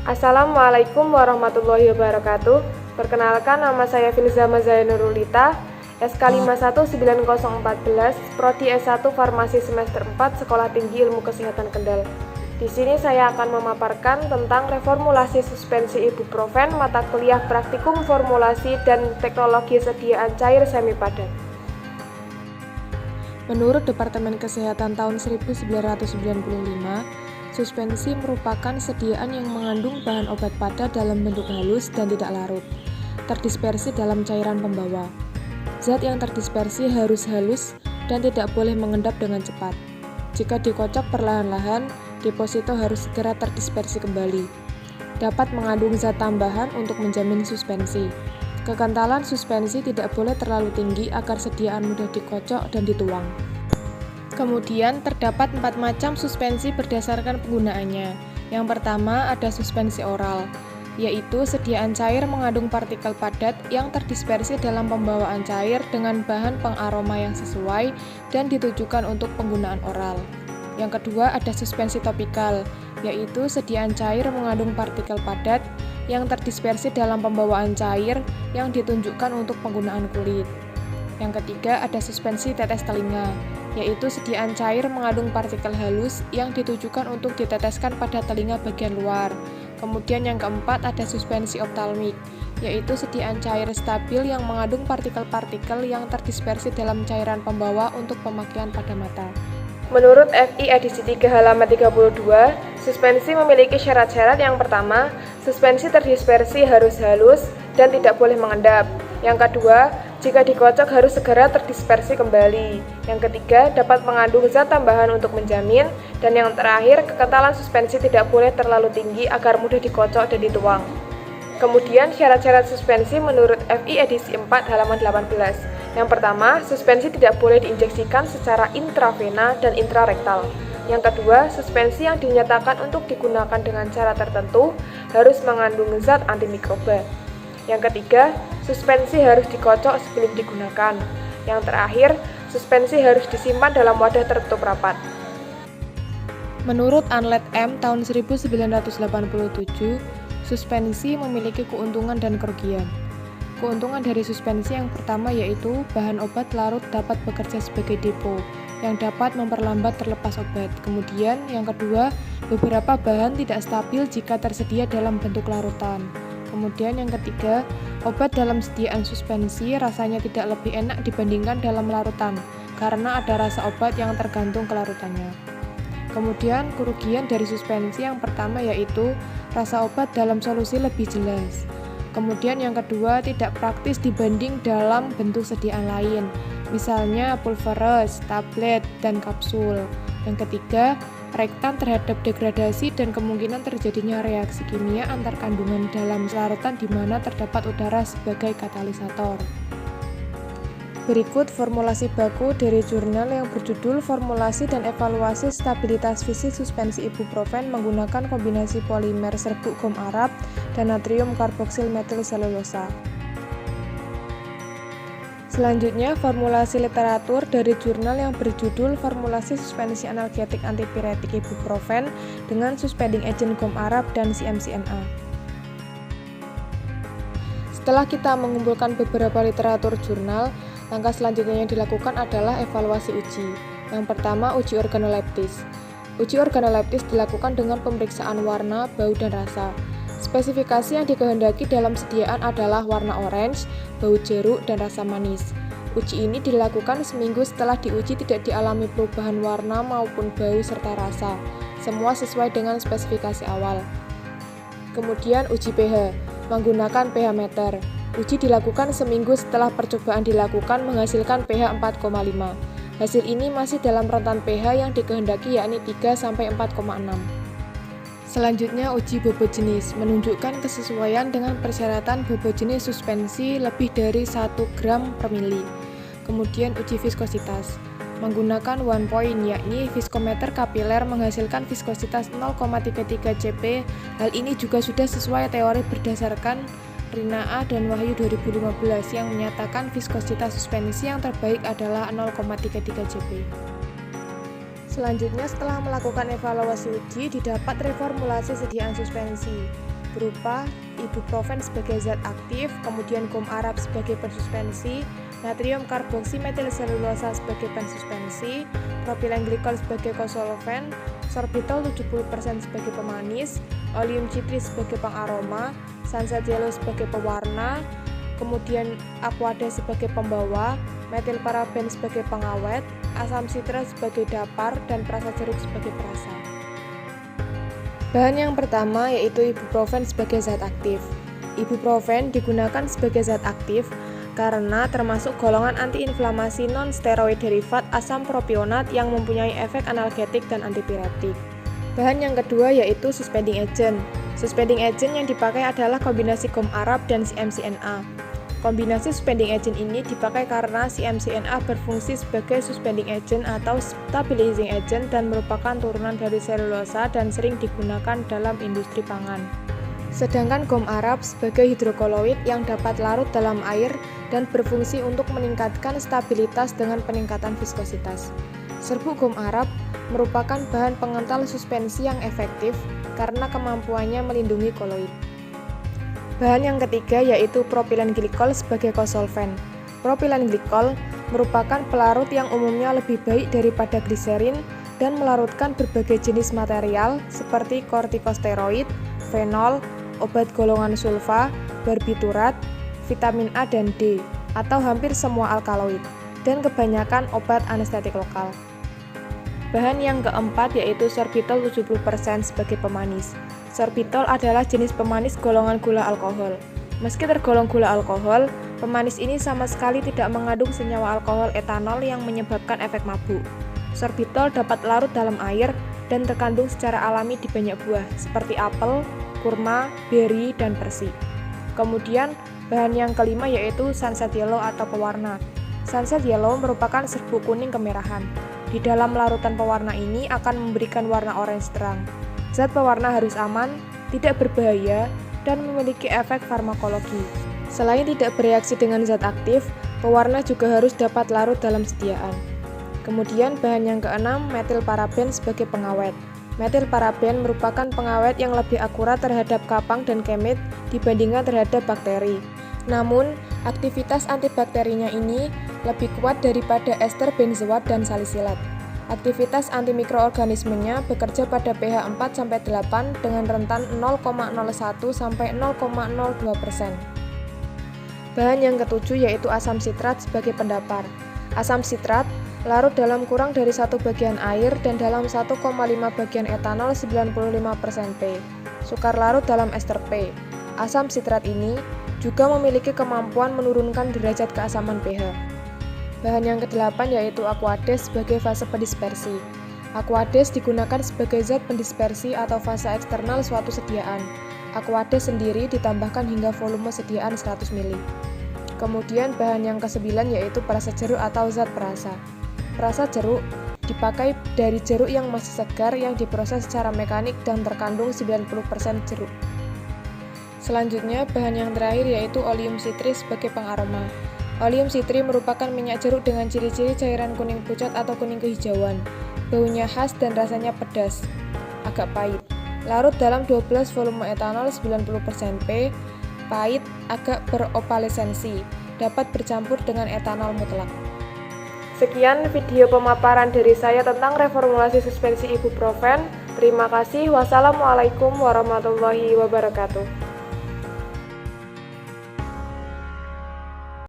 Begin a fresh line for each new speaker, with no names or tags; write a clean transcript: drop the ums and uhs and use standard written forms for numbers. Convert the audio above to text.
Assalamualaikum warahmatullahi wabarakatuh. Perkenalkan, nama saya Filza Mazaya Nurulita, SK519014, Prodi S1 Farmasi semester 4, Sekolah Tinggi Ilmu Kesehatan Kendal. Di sini saya akan memaparkan tentang reformulasi suspensi ibuprofen, mata kuliah praktikum formulasi dan teknologi sediaan cair semi padat. Menurut Departemen Kesehatan tahun 1995, suspensi merupakan sediaan yang mengandung bahan obat padat dalam bentuk halus dan tidak larut, terdispersi dalam cairan pembawa. Zat yang terdispersi harus halus dan tidak boleh mengendap dengan cepat. Jika dikocok perlahan-lahan, deposito harus segera terdispersi kembali. Dapat mengandung zat tambahan untuk menjamin suspensi. Kekentalan suspensi tidak boleh terlalu tinggi agar sediaan mudah dikocok dan dituang. Kemudian terdapat 4 macam suspensi berdasarkan penggunaannya. Yang pertama ada suspensi oral, yaitu sediaan cair mengandung partikel padat yang terdispersi dalam pembawaan cair dengan bahan pengaroma yang sesuai dan ditujukan untuk penggunaan oral. Yang kedua ada suspensi topikal, yaitu sediaan cair mengandung partikel padat yang terdispersi dalam pembawaan cair yang ditunjukkan untuk penggunaan kulit. Yang ketiga ada suspensi tetes telinga, yaitu sediaan cair mengandung partikel halus yang ditujukan untuk diteteskan pada telinga bagian luar. Kemudian yang keempat ada suspensi optalmik, yaitu sediaan cair stabil yang mengandung partikel-partikel yang terdispersi dalam cairan pembawa untuk pemakaian pada mata. Menurut FI edisi 3 halaman 32, suspensi memiliki syarat-syarat. Yang pertama, suspensi terdispersi harus halus dan tidak boleh mengendap. Yang kedua, jika dikocok harus segera terdispersi kembali. Yang ketiga, dapat mengandung zat tambahan untuk menjamin. Dan yang terakhir, kekentalan suspensi tidak boleh terlalu tinggi agar mudah dikocok dan dituang. Kemudian syarat-syarat suspensi menurut FI edisi 4 halaman 18. Yang pertama, suspensi tidak boleh diinjeksikan secara intravena dan intrarektal. Yang kedua, suspensi yang dinyatakan untuk digunakan dengan cara tertentu harus mengandung zat antimikroba. Yang ketiga, suspensi harus dikocok sebelum digunakan. Yang terakhir, suspensi harus disimpan dalam wadah tertutup rapat. Menurut Anlet M tahun 1987, suspensi memiliki keuntungan dan kerugian. Keuntungan dari suspensi yang pertama yaitu bahan obat larut dapat bekerja sebagai depo yang dapat memperlambat terlepas obat. Kemudian yang kedua, beberapa bahan tidak stabil jika tersedia dalam bentuk larutan. Kemudian yang ketiga, obat dalam sediaan suspensi rasanya tidak lebih enak dibandingkan dalam larutan karena ada rasa obat yang tergantung kelarutannya. Kemudian kerugian dari suspensi yang pertama yaitu rasa obat dalam solusi lebih jelas. Kemudian yang kedua, tidak praktis dibanding dalam bentuk sediaan lain, misalnya pulveres, tablet, dan kapsul. Yang ketiga, rentan terhadap degradasi dan kemungkinan terjadinya reaksi kimia antar kandungan dalam larutan di mana terdapat udara sebagai katalisator. Berikut formulasi baku dari jurnal yang berjudul Formulasi dan Evaluasi Stabilitas Fisik Suspensi Ibuprofen menggunakan kombinasi polimer serbuk gom Arab dan natrium karboksil metil selulosa. Selanjutnya, formulasi literatur dari jurnal yang berjudul Formulasi Suspensi Analgetik Antipiretik Ibuprofen dengan Suspending Agent gom Arab dan CMCNA. Setelah kita mengumpulkan beberapa literatur jurnal, langkah selanjutnya yang dilakukan adalah evaluasi uji. Yang pertama, uji organoleptis. Uji organoleptis dilakukan dengan pemeriksaan warna, bau, dan rasa. Spesifikasi yang dikehendaki dalam sediaan adalah warna orange, bau jeruk, dan rasa manis. Uji ini dilakukan seminggu setelah diuji tidak dialami perubahan warna maupun bau serta rasa. Semua sesuai dengan spesifikasi awal. Kemudian uji pH, menggunakan pH meter. Uji dilakukan seminggu setelah percobaan dilakukan menghasilkan pH 4,5. Hasil ini masih dalam rentan pH yang dikehendaki yakni 3-4,6. Selanjutnya uji bobot jenis, menunjukkan kesesuaian dengan persyaratan bobot jenis suspensi lebih dari 1 gram per mili. Kemudian uji viskositas, menggunakan one point yakni viskometer kapiler menghasilkan viskositas 0,33 cp. Hal ini juga sudah sesuai teori berdasarkan Rina A dan Wahyu 2015 yang menyatakan viskositas suspensi yang terbaik adalah 0,33 cp. Selanjutnya, setelah melakukan evaluasi uji, didapat reformulasi sediaan suspensi. berupa ibuprofen sebagai zat aktif, kemudian gum arab sebagai pensuspensi, natrium karboksimetil selulosa sebagai pensuspensi, propilen glikol sebagai kosolven, sorbitol 70% sebagai pemanis, oleum citris sebagai pengaroma, sunset yellow sebagai pewarna, kemudian aquade sebagai pembawa, metilparaben sebagai pengawet, asam sitrat sebagai dapar, dan perasa jeruk sebagai perasa. Bahan yang pertama yaitu ibuprofen sebagai zat aktif. Ibuprofen digunakan sebagai zat aktif karena termasuk golongan antiinflamasi non-steroid derivat asam propionat yang mempunyai efek analgetik dan antipiretik. Bahan yang kedua yaitu suspending agent. Suspending agent yang dipakai adalah kombinasi gum arab dan CMCNA. Kombinasi suspending agent ini dipakai karena CMCNA berfungsi sebagai suspending agent atau stabilizing agent dan merupakan turunan dari selulosa dan sering digunakan dalam industri pangan. Sedangkan gum arab sebagai hidrokoloid yang dapat larut dalam air dan berfungsi untuk meningkatkan stabilitas dengan peningkatan viskositas. Serbuk gum arab merupakan bahan pengental suspensi yang efektif karena kemampuannya melindungi koloid. Bahan yang ketiga yaitu propilen glikol sebagai kosolven. Propilen glikol merupakan pelarut yang umumnya lebih baik daripada gliserin dan melarutkan berbagai jenis material seperti kortikosteroid, fenol, obat golongan sulfa, barbiturat, vitamin A dan D, atau hampir semua alkaloid, dan kebanyakan obat anestetik lokal. Bahan yang keempat yaitu sorbitol 70% sebagai pemanis. Sorbitol adalah jenis pemanis golongan gula alkohol. Meski tergolong gula alkohol, pemanis ini sama sekali tidak mengandung senyawa alkohol etanol yang menyebabkan efek mabuk. Sorbitol dapat larut dalam air dan terkandung secara alami di banyak buah, seperti apel, kurma, beri, dan persik. Kemudian, bahan yang kelima yaitu sunset yellow atau pewarna. Sunset yellow merupakan serbuk kuning kemerahan. Di dalam larutan pewarna ini akan memberikan warna orange terang. Zat pewarna harus aman, tidak berbahaya, dan memiliki efek farmakologi. Selain tidak bereaksi dengan zat aktif, pewarna juga harus dapat larut dalam sediaan. Kemudian bahan yang keenam, metilparaben sebagai pengawet. Metilparaben merupakan pengawet yang lebih akurat terhadap kapang dan kemit dibandingkan terhadap bakteri. Namun, aktivitas antibakterinya ini lebih kuat daripada ester benzoat dan salisilat. Aktivitas antimikroorganismenya bekerja pada pH 4-8 dengan rentan 0,01-0,02%. Bahan yang ketujuh yaitu asam sitrat sebagai pendapar. Asam sitrat larut dalam kurang dari 1 bagian air dan dalam 1,5 bagian etanol 95% P. Sukar larut dalam ester P. Asam sitrat ini juga memiliki kemampuan menurunkan derajat keasaman pH. Bahan yang kedelapan yaitu aquades sebagai fase pendispersi. Aquades digunakan sebagai zat pendispersi atau fase eksternal suatu sediaan. Aquades sendiri ditambahkan hingga volume sediaan 100 ml. Kemudian bahan yang kesembilan yaitu perasa jeruk atau zat perasa. Perasa jeruk dipakai dari jeruk yang masih segar yang diproses secara mekanik dan terkandung 90% jeruk. Selanjutnya, bahan yang terakhir yaitu oleum citris sebagai pengaroma. Oleum citri merupakan minyak jeruk dengan ciri-ciri cairan kuning pucat atau kuning kehijauan. Baunya khas dan rasanya pedas, agak pahit. Larut dalam 12 volume etanol 90% P, pahit, agak beropalesensi, dapat bercampur dengan etanol mutlak. Sekian video pemaparan dari saya tentang reformulasi suspensi ibuprofen. Terima kasih. Wassalamualaikum warahmatullahi wabarakatuh.